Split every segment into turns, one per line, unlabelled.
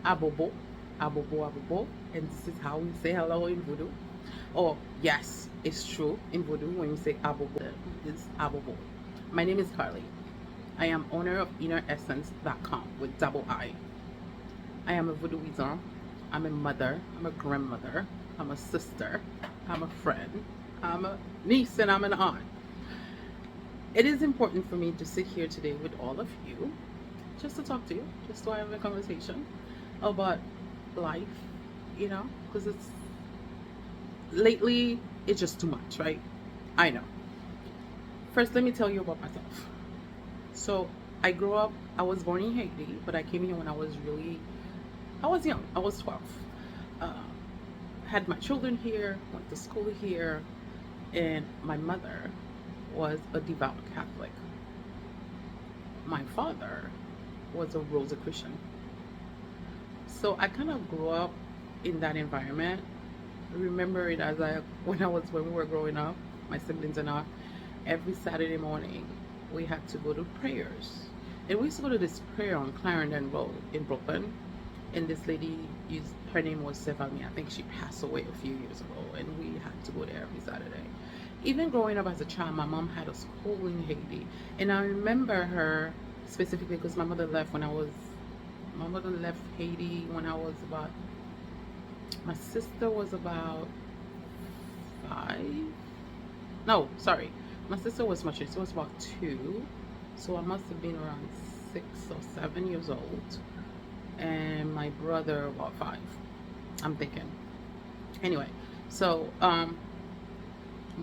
abobo, abobo, and this is how we say hello in Voodoo. Oh, yes, it's true in Voodoo when you say abobo, it's abobo. My name is Carly. I am owner of InnerEssence.com with double I. I am a Voodoo wizard. I'm a mother. I'm a grandmother. I'm a sister. I'm a friend. I'm a niece and I'm an aunt. It is important for me to sit here today with all of you just to talk to you, just to have a conversation about life, because it's lately it's just too much, right? I know. First, let me tell you about myself. So, I grew up, I was born in Haiti, but I came here when I was young. I was 12. Uh, had my children here, went to school here, and my mother was a devout Catholic. My father was a Rosicrucian. So I kind of grew up in that environment. Remember it as when we were growing up, my siblings and I, every Saturday morning we had to go to prayers. And we used to go to this prayer on Clarendon Road in Brooklyn. And this lady used her name was Stephanie. I think she passed away a few years ago, and we had to go there every Saturday. Even growing up as a child, my mom had a school in Haiti, and I remember her specifically because my mother left Haiti when I was about my sister was about 5. No, sorry, my sister was much younger. She was about 2, so I must have been around 6 or 7 years old, and my brother about 5. I'm thinking. Anyway, so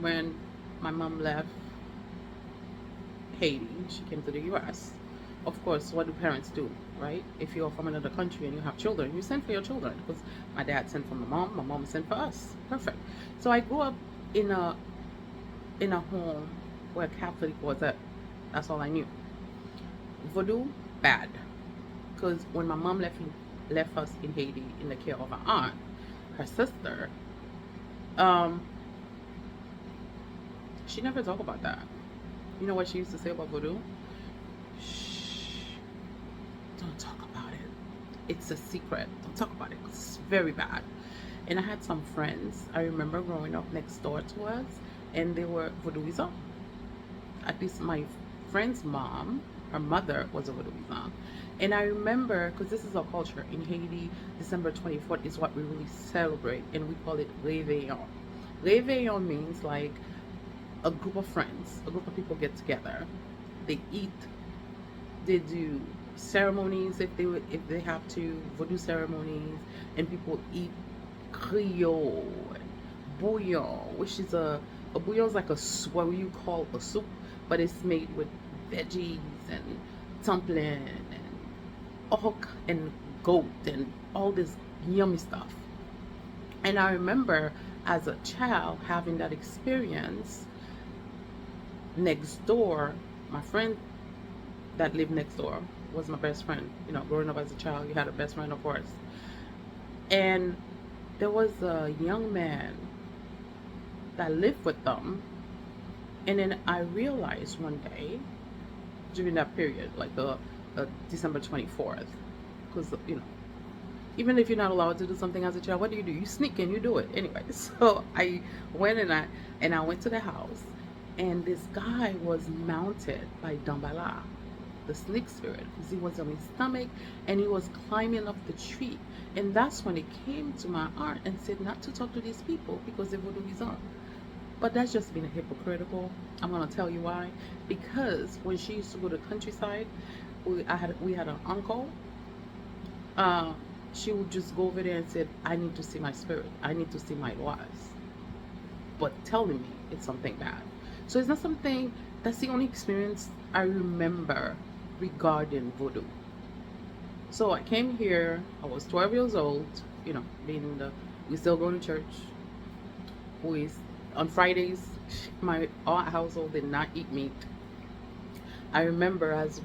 when my mom left Haiti, she came to the US. Of course, what do parents do, right? If you're from another country and you have children, you send for your children because my dad sent for my mom sent for us. Perfect. So I grew up in a home where Catholic was at. That's all I knew. Voodoo, bad. Because when my mom left us in Haiti in the care of our aunt, her sister, um, she never talked about that. You know what she used to say about voodoo? Shh, don't talk about it. It's a secret. Don't talk about it. It's very bad. And I had some friends. I remember growing up next door to us, and they were voodooism. At least my friend's mom, her mother was a voodooism. And I remember, because this is our culture in Haiti, December 24th is what we really celebrate, and we call it Réveillon. Réveillon means like a group of friends, a group of people get together. They eat, they do ceremonies if they have to, voodoo ceremonies, and people eat griot and bouillon, which is a bouillon is like what you call a soup, but it's made with veggies and dumpling and pork and goat and all this yummy stuff. And I remember as a child having that experience next door. My friend that lived next door was my best friend. Growing up as a child, you had a best friend, of course. And there was a young man that lived with them. And then I realized one day during that period, like the December 24th, because, even if you're not allowed to do something as a child, what do? You sneak and you do it anyway. So I went and I went to the house, and this guy was mounted by Dambala, the snake spirit, because he was on his stomach and he was climbing up the tree. And that's when it came to my aunt and said not to talk to these people because they voodoo his aunt. But that's just being hypocritical. I'm gonna tell you why. Because when she used to go to the countryside, we had an uncle. Uh, she would just go over there and said, "I need to see my spirit. I need to see my wives," but telling me it's something bad. So it's not something. That's the only experience I remember regarding voodoo. So I came here. I was 12 years old. Being we still go to church. We on Fridays, our household did not eat meat. I remember as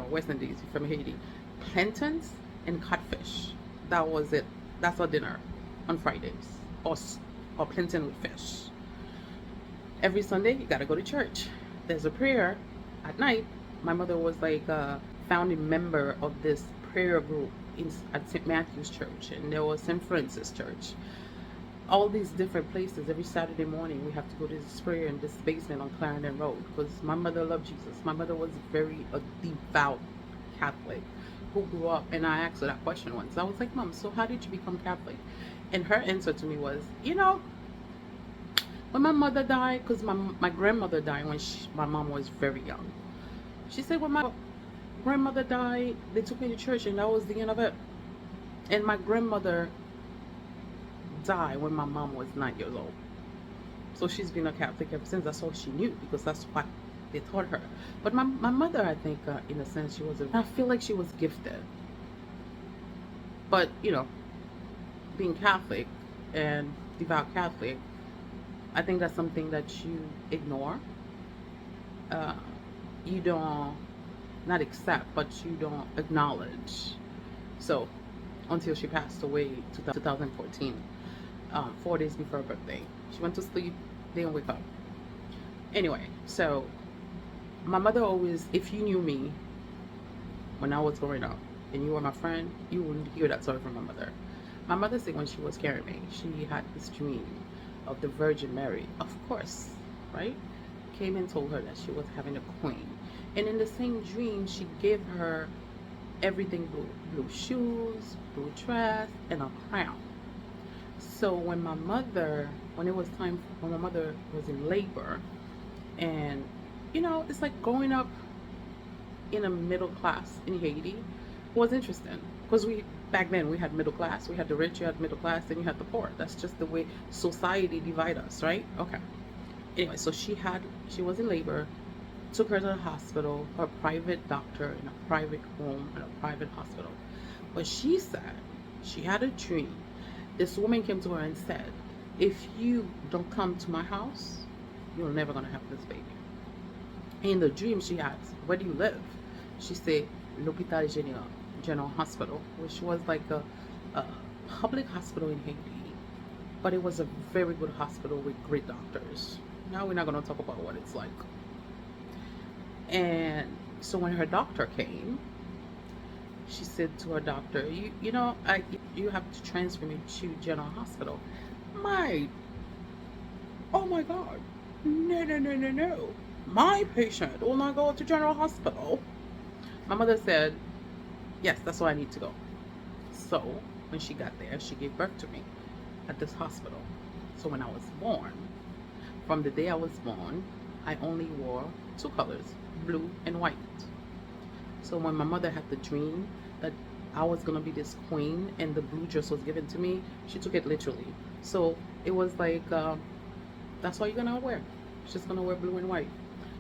West Indies from Haiti, plantains and codfish. That was it. That's our dinner on Fridays, or plantain with fish. Every Sunday, you gotta go to church. There's a prayer at night. My mother was like a founding member of this prayer group at St. Matthew's Church, and there was St. Francis Church. All these different places. Every Saturday morning, we have to go to this prayer in this basement on Clarendon Road because my mother loved Jesus. My mother was very a devout Catholic who grew up, and I asked her that question once. I was like, Mom, so how did you become Catholic? And her answer to me was, when my mother died, because my grandmother died when my mom was very young. She said, when my grandmother died, they took me to church, and that was the end of it. And my grandmother died when my mom was 9 years old. So she's been a Catholic ever since. That's all she knew because that's what they taught her. But my mother, I think, in a sense, I feel like she was gifted. But, being Catholic and devout Catholic, I think that's something that you ignore. Uh, you don't, not accept, but you don't acknowledge. So, until she passed away 2014, 4 days before her birthday. She went to sleep, didn't wake up. Anyway, so my mother always, if you knew me when I was growing up and you were my friend, you wouldn't hear that story from my mother. My mother said when she was carrying me, she had this dream of the Virgin Mary, of course, right? Came and told her that she was having a queen. And in the same dream, she gave her everything blue. Blue shoes, blue dress, and a crown. So when my mother was in labor, and it's like growing up in a middle class in Haiti was interesting because back then we had middle class, we had the rich, you had middle class, then you had the poor. That's just the way society divide us, right? Okay. Anyway, so she was in labor, took her to the hospital, her private doctor in a private home in a private hospital. But she said she had a dream. This woman came to her and said, if you don't come to my house, you're never gonna have this baby. In the dream, she asked, where do you live? She said, L'Hôpital General Hospital, which was like a public hospital in Haiti. But it was a very good hospital with great doctors. Now we're not going to talk about what it's like. And so when her doctor came, she said to her doctor, you have to transfer me to General Hospital. Oh my God. No. My patient will not go to General Hospital. My mother said, yes, that's where I need to go. So when she got there, she gave birth to me at this hospital. So when I was born, from the day I was born, I only wore two colors, blue and white. So when my mother had the dream that I was going to be this queen and the blue dress was given to me, she took it literally. So it was like, that's what you're going to wear. She's going to wear blue and white.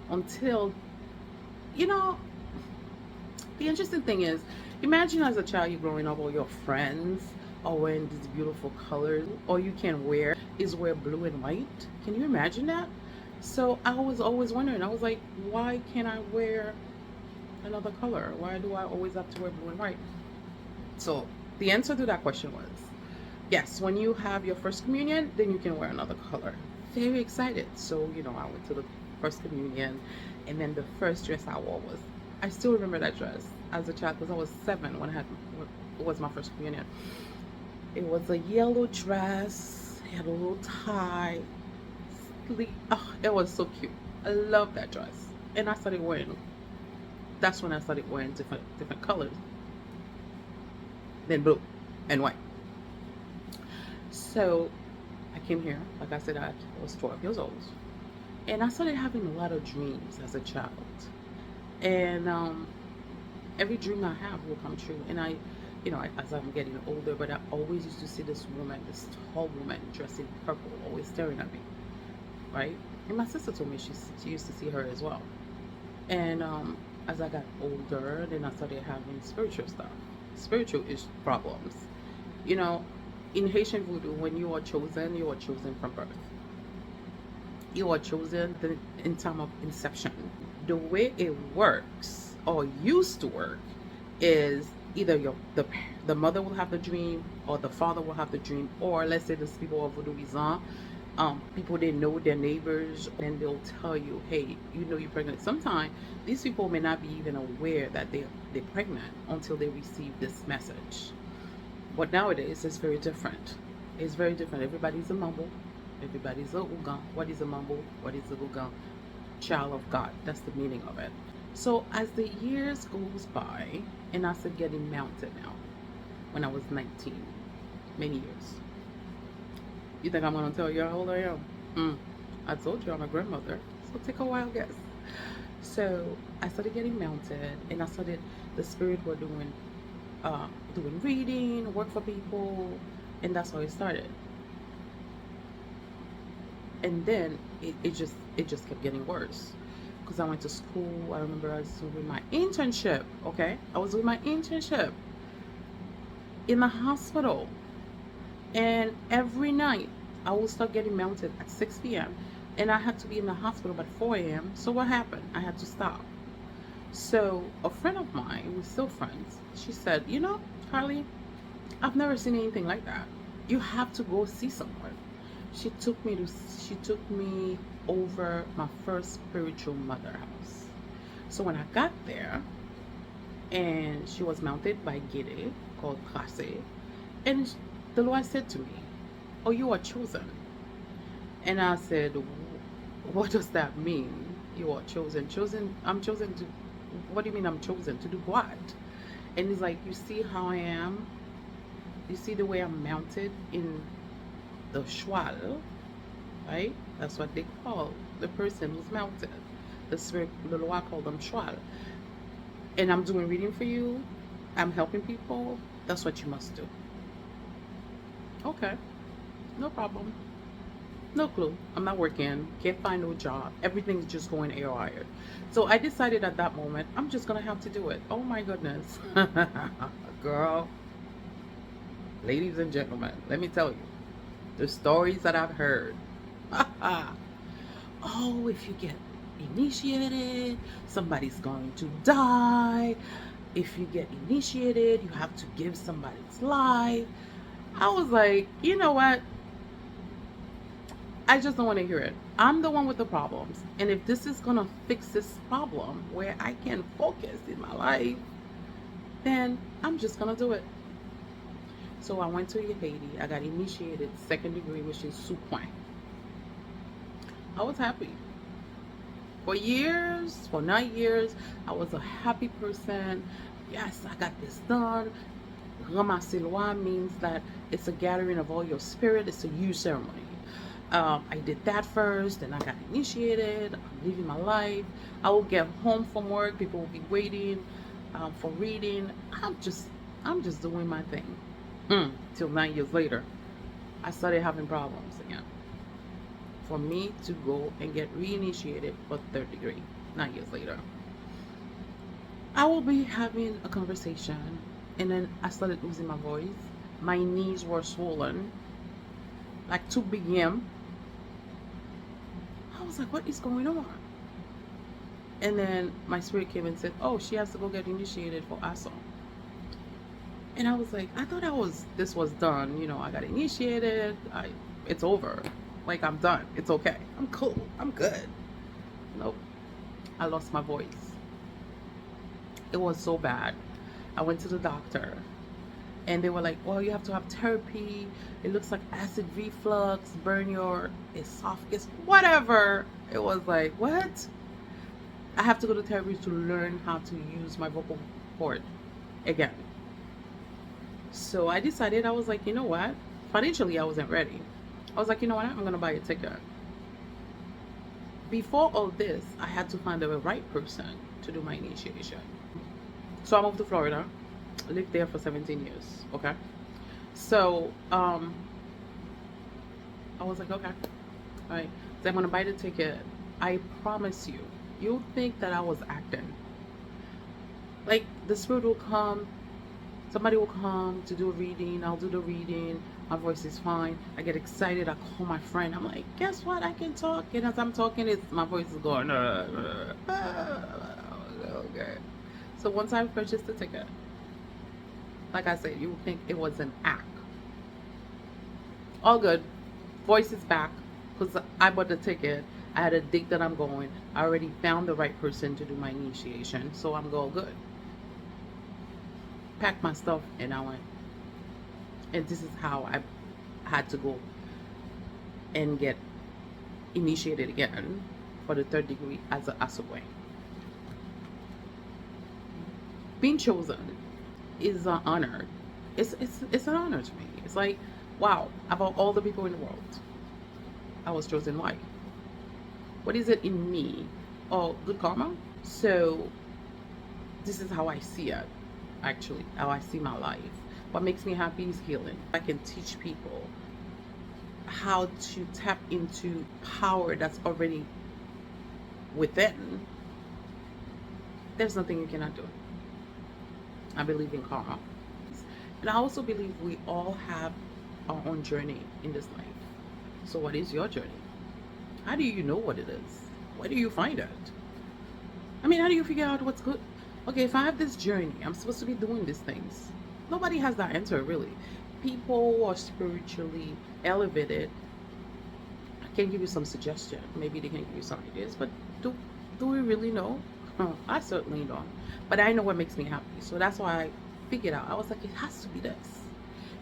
Until, the interesting thing is, imagine as a child you're growing up, all your friends are wearing these beautiful colors. All you can wear is wear blue and white. Can you imagine that? So I was always wondering, I was like, why can't I wear another color? Why do I always have to wear blue and white? So the answer to that question was, yes, when you have your first communion, then you can wear another color. Very excited. So, I went to the first communion, and then the first dress I wore I still remember that dress as a child because I was 7 when it was my first communion. It was a yellow dress, it had a little tie, it was so cute. I love that dress. And that's when I started wearing different colors than blue and white. So I came here, like I said, I was 12 years old. And I started having a lot of dreams as a child. And every dream I have will come true. And as I'm getting older, but I always used to see this tall woman dressed in purple, always staring at me, right? And my sister told me she used to see her as well. And as I got older, then I started having spiritual problems. In Haitian voodoo, when you are chosen from birth. You are chosen in time of inception. The way it works, or used to work, is either the mother will have the dream, or the father will have the dream, or let's say there's people of voodoo bizarre, people they know their neighbors, and they'll tell you, hey, you're pregnant. Sometimes these people may not be even aware that they're pregnant until they receive this message. But nowadays, it's very different. It's very different. Everybody's a mumble. Everybody's a Ugan. What is a mumble? What is a Ugan? Child of God. That's the meaning of it. So as the years goes by, and I started getting mounted now, when I was 19, many years. You think I'm gonna tell you how old I am? I told you I'm a grandmother, so take a wild guess. So I started getting mounted, and I started the spirit were doing reading, work for people, and that's how it started. And then it just kept getting worse because I went to school. I remember I was doing my internship. Okay, I was doing my internship in the hospital, and every night I would start getting mounted at 6 p.m. and I had to be in the hospital by 4 a.m. So what happened? I had to stop. So a friend of mine, we're still friends, she said, Carly, I've never seen anything like that. You have to go see someone. She took me over my first spiritual mother house. So when I got there, and she was mounted by Gide called Kase, and the Lord said to me, "Oh, you are chosen." And I said, "What does that mean? You are chosen? Chosen? I'm chosen to? What do you mean I'm chosen to do what?" And he's like, "You see how I am? You see the way I'm mounted in the shwal, right? That's what they call the person who's mounted. The spirit, the Lord called them shwal. And I'm doing reading for you. I'm helping people. That's what you must do." Okay, no problem. No clue. I'm not working. Can't find no job. Everything's just going haywire. So I decided at that moment, I'm just gonna have to do it. Oh my goodness. Girl, ladies and gentlemen, let me tell you the stories that I've heard. Oh, if you get initiated, somebody's going to die. If you get initiated, you have to give somebody's life. I was like, you know what? I just don't want to hear it. I'm the one with the problems. And if this is going to fix this problem where I can focus in my life, then I'm just going to do it. So I went to Haiti. I got initiated second degree, which is Soukouin. I was happy. For years, for 9 years, I was a happy person. Yes, I got this done. Ramasilwa means that it's a gathering of all your spirit. It's a huge ceremony. I did that first, and I got initiated. I'm living my life. I will get home from work. People will be waiting for reading. I'm just doing my thing. Till 9 years later, I started having problems again. For me to go and get reinitiated for third degree, 9 years later, I will be having a conversation, and then I started losing my voice. My knees were swollen, like 2 p.m. I was like, what is going on? And then my spirit came and said, oh, she has to go get initiated for ASO. And I was like, I thought this was done. I got initiated. It's over. Like, I'm done. It's okay. I'm cool. I'm good. Nope. I lost my voice. It was so bad. I went to the doctor, and they were like, well, you have to have therapy. It looks like acid reflux, burn your esophagus, whatever. It was like, what? I have to go to therapy to learn how to use my vocal cord again. So I decided, I was like, you know what? Financially, I wasn't ready. I was like, you know what? I'm going to buy a ticket. Before all this, I had to find the right person to do my initiation. So I moved to Florida. I lived there for 17 years. Okay. So I was like, okay. All right. So I'm going to buy the ticket. I promise you, you'll think that I was acting. Like, the spirit will come. Somebody will come to do a reading. I'll do the reading. My voice is fine. I get excited. I call my friend. I'm like, guess what? I can talk. And as I'm talking, my voice is going. Okay. So once I purchased the ticket, like I said, you would think it was an act. All good. Voice is back because I bought the ticket. I had a date that I'm going. I already found the right person to do my initiation, so I'm all good. Packed my stuff and I went. And this is how I had to go and get initiated again for the third degree as a asogwe. Being chosen is an honor. It's an honor to me. It's like, wow, about all the people in the world, I was chosen. Why? What is it in me? Oh, good karma. So this is how I see it, actually, how I see my life. What makes me happy is healing. I can teach people how to tap into power that's already within. There's nothing you cannot do. I believe in karma. And I also believe we all have our own journey in this life. So, what is your journey? How do you know what it is? Where do you find it? I mean, how do you figure out what's good? Okay, if I have this journey, I'm supposed to be doing these things. Nobody has that answer, really. People who are spiritually elevated can give you some suggestion. Maybe they can give you some ideas, but do we really know? I certainly don't. But I know what makes me happy. So that's why I figured out. I was like, it has to be this.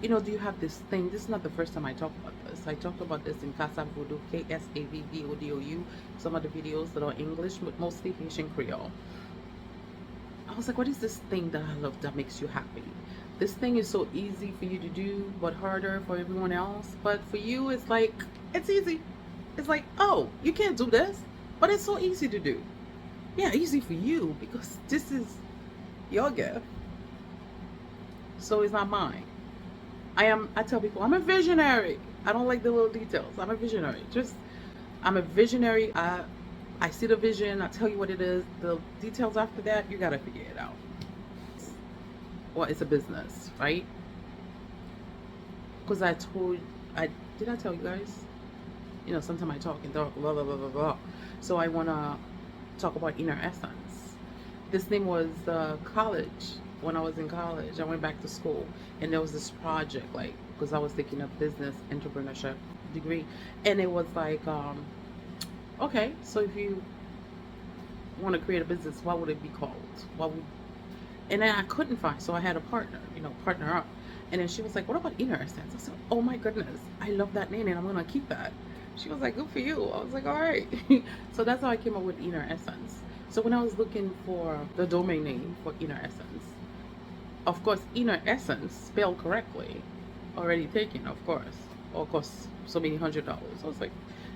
Do you have this thing? This is not the first time I talk about this. I talked about this in Casa Voodoo, KSAVVODOU, some of the videos that are English, but mostly Haitian Creole. I was like, what is this thing that I love that makes you happy? This thing is so easy for you to do, but harder for everyone else. But for you, it's like, it's easy. It's like, oh, you can't do this, but it's so easy to do. Yeah, easy for you because this is your gift. So it's not mine. I tell people, I'm a visionary. I don't like the little details. I'm a visionary. I'm a visionary. I see the vision. I tell you what it is. The details after that, you got to figure it out. Well, it's a business, right? Because did I tell you guys? Sometimes I talk and talk, blah, blah, blah, blah, blah. So I want to talk about inner essence. This thing was college. When I was in college, I went back to school, and there was this project, because I was taking a business entrepreneurship degree, and it was like, okay, so if you want to create a business, what would it be called? And then I couldn't find, so I had a partner, partner up, and then she was like, what about inner essence? I said, oh my goodness, I love that name, and I'm gonna keep that. She was like, good for you. I was like, all right. So that's how I came up with inner essence. So when I was looking for the domain name for inner essence, of course, inner essence spelled correctly, already taken, of course, so many $100. I was like,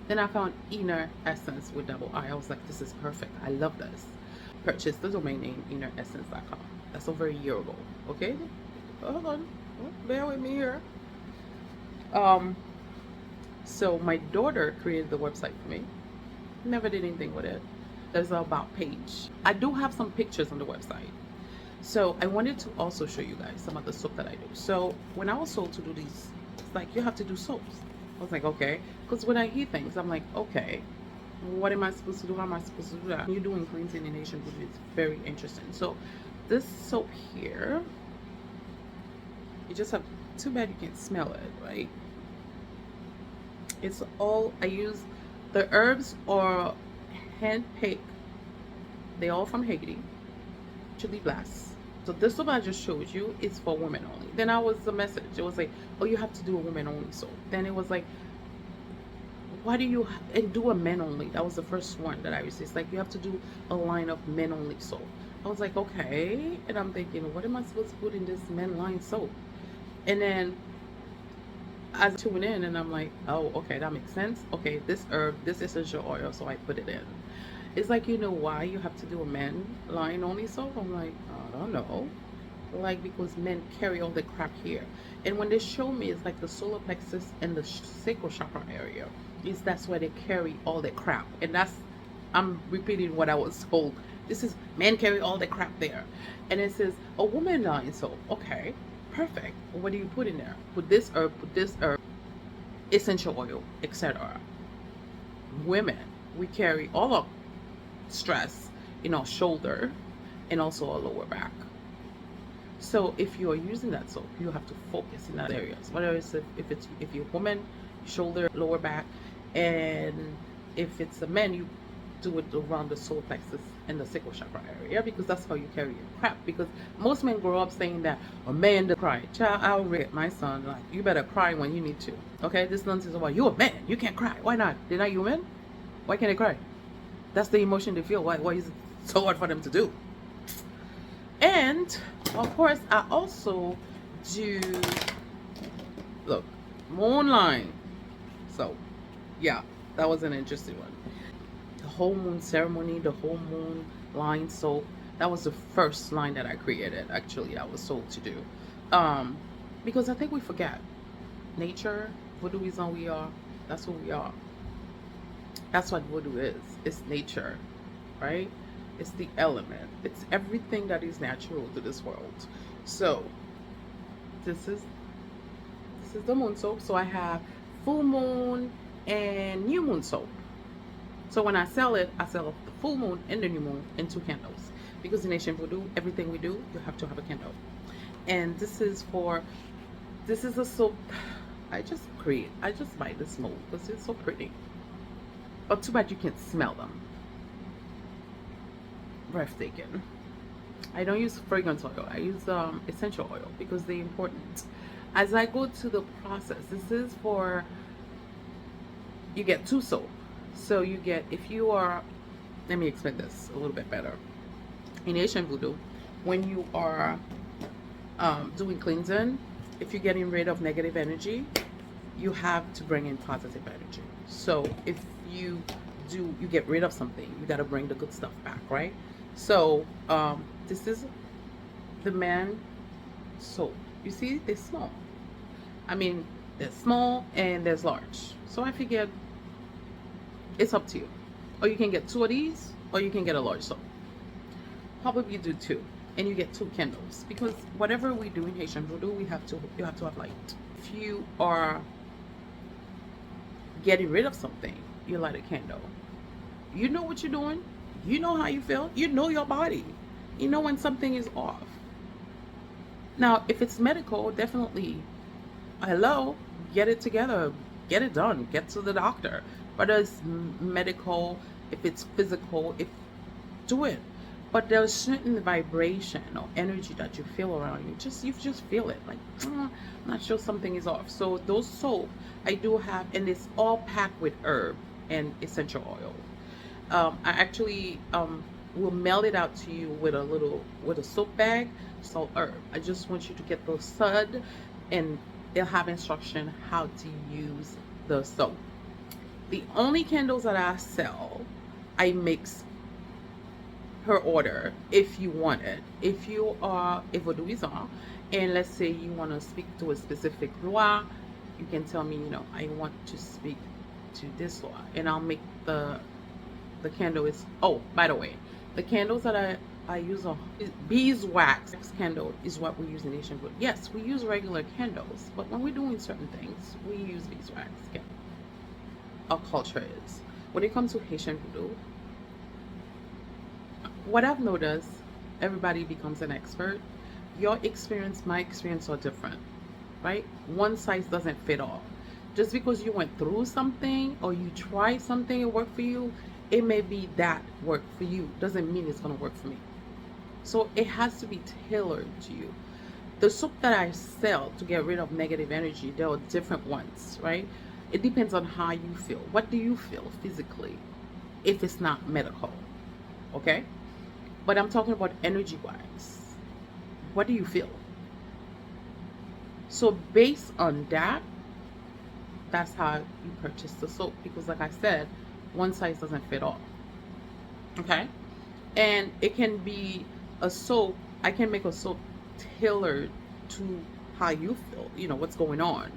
then I found inner essence with double I. I was like, this is perfect. I love this. Purchased the domain name inneressence.com. That's over a year ago. Okay, hold on, bear with me here. So my daughter created the website for me. Never did anything with it. There's an about page. I do have some pictures on the website. So I wanted to also show you guys some of the soap that I do. So when I was told to do these, it's like, you have to do soaps. I was like, okay. Because when I hear things, I'm like, okay, what am I supposed to do? How am I supposed to do that? You're doing cleansing in Asian food. It's very interesting. So this soap here, you just have, too bad you can't smell it, right? It's all, I use the herbs or hand-picked. They're all from Haiti. Chili blast. So this soap I just showed you is for women only. Then I was a message. It was like, oh, you have to do a women only soap. Then it was like, why do you and do a men only? That was the first one that I received. It's like, you have to do a line of men only soap. I was like, okay. And I'm thinking, what am I supposed to put in this men line soap? And then I tune in and I'm like, oh, okay, that makes sense. Okay, this herb, this essential oil, so I put it in. It's like, why you have to do a men line only soap? I'm like, I don't know. Like, because men carry all the crap here. And when they show me, it's like the solar plexus and the sacral chakra area. That's where they carry all the crap. And I'm repeating what I was told. This is, men carry all the crap there. And it says, a woman line soap. Okay, perfect. What do you put in there? Put this herb, essential oil, etc. Women, we carry all of stress in our shoulder and also our lower back. So if you are using that soap, you have to focus in that areas. Whether it's if you're a woman, shoulder, lower back, and if it's a man, you do it around the solar plexus and the sacral chakra area, because that's how you carry your crap. Because most men grow up saying that a man doesn't cry. Child, I'll read my son like, you better cry when you need to. Okay, this nonsense about you're a man, you can't cry. Why not? They're not human. Why can't they cry? That's the emotion they feel. Why is it so hard for them to do? And of course, I also do, look, moon line. So yeah, that was an interesting one. The whole moon ceremony, the whole moon line soap. That was the first line that I created. Actually, I was told to do, because I think we forget nature. Voodoo is all we are. That's who we are. That's what voodoo is. It's nature, right? It's the element. It's everything that is natural to this world. So this is the moon soap. So I have full moon and new moon soap. So when I sell it, I sell the full moon and the new moon in 2 candles. Because in Asian voodoo, everything we do, you have to have a candle. And this is a soap I just buy this mold because it's so pretty. But too bad you can't smell them. Breathtaking. I don't use fragrance oil. I use essential oil because they're important. As I go to the process, this is for, you get 2 soap. So you get, if you are, let me explain this a little bit better. In Asian voodoo, when you are doing cleansing, if you're getting rid of negative energy, you have to bring in positive energy. So if you get rid of something, you got to bring the good stuff back, right? So this is the man soap. You see, they're small. I mean, they're small and there's large. So I figured it's up to you. Or you can get 2 of these, or you can get a large soap. Probably do 2, and you get 2 candles, because whatever we do in Haitian voodoo, you have to have light. If you are getting rid of something, you light a candle. You know what you're doing. You know how you feel. You know your body. You know when something is off. Now, if it's medical, definitely, hello, get it together, get it done, get to the doctor. Whether it's medical, if it's physical, do it. But there's certain vibration or energy that you feel around you. You just feel it. Like, I'm not sure something is off. So those soap I do have, and it's all packed with herb and essential oil. I actually will mail it out to you with a soap bag, salt herb. I just want you to get those sud, and they'll have instruction how to use the soap. The only candles that I sell, I mix per order if you want it. If you are a voodooism, and let's say you want to speak to a specific law, you can tell me, I want to speak to this law, and I'll make the candle is, oh, by the way, the candles that I use are beeswax candle is what we use in Asian voodoo. Yes, we use regular candles, but when we're doing certain things, we use beeswax. Our culture is. When it comes to Haitian voodoo, what I've noticed, everybody becomes an expert. Your experience, my experience are different, right? One size doesn't fit all. Just because you went through something or you tried something and worked for you, it may be that worked for you. Doesn't mean it's going to work for me. So it has to be tailored to you. The soap that I sell to get rid of negative energy, there are different ones, right? It depends on how you feel. What do you feel physically if it's not medical? Okay? But I'm talking about energy-wise. What do you feel? So based on that, that's how you purchase the soap. Because like I said, one size doesn't fit all. Okay? And it can be a soap. I can make a soap tailored to how you feel, what's going on.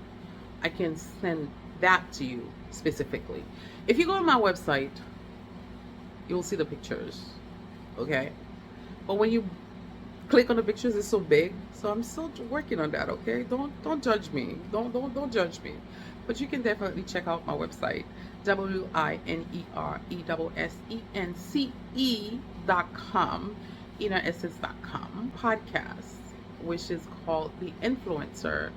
I can send that to you specifically. If you go on my website, you'll see the pictures. Okay? But when you click on the pictures, it's so big. So I'm still working on that, okay? Don't judge me. Don't judge me. But you can definitely check out my website, winerersence.com, inneressence.com. Podcast, which is called The Influencer.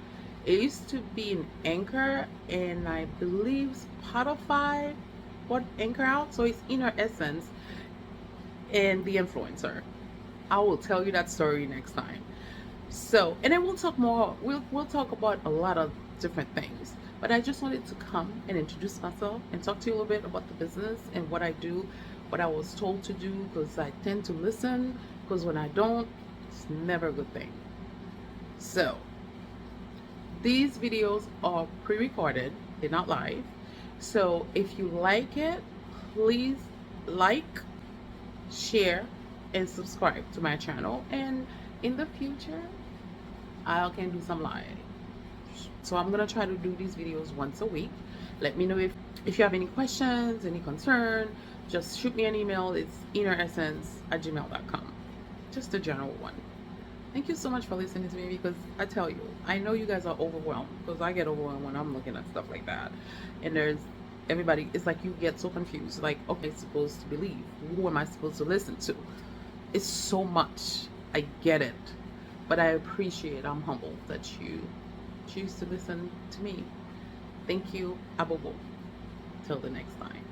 It used to be an Anchor, and I believe Spotify bought Anchor out, so it's Inner Essence and the influencer. I will tell you that story next time. So, and then we'll talk more. We'll talk about a lot of different things. But I just wanted to come and introduce myself and talk to you a little bit about the business and what I do, what I was told to do, because I tend to listen. Because when I don't, it's never a good thing. So, these videos are pre-recorded; they're not live. So, if you like it, please like, share, and subscribe to my channel. And in the future, I can do some live. So I'm gonna try to do these videos once a week. Let me know if you have any questions, any concern. Just shoot me an email. It's inneressence@gmail.com. Just a general one. Thank you so much for listening to me, because I tell you, I know you guys are overwhelmed, because I get overwhelmed when I'm looking at stuff like that. And there's everybody, it's like you get so confused. Like, okay, supposed to believe? Who am I supposed to listen to? It's so much. I get it. But I appreciate, I'm humbled that you choose to listen to me. Thank you, Abobo. Till the next time.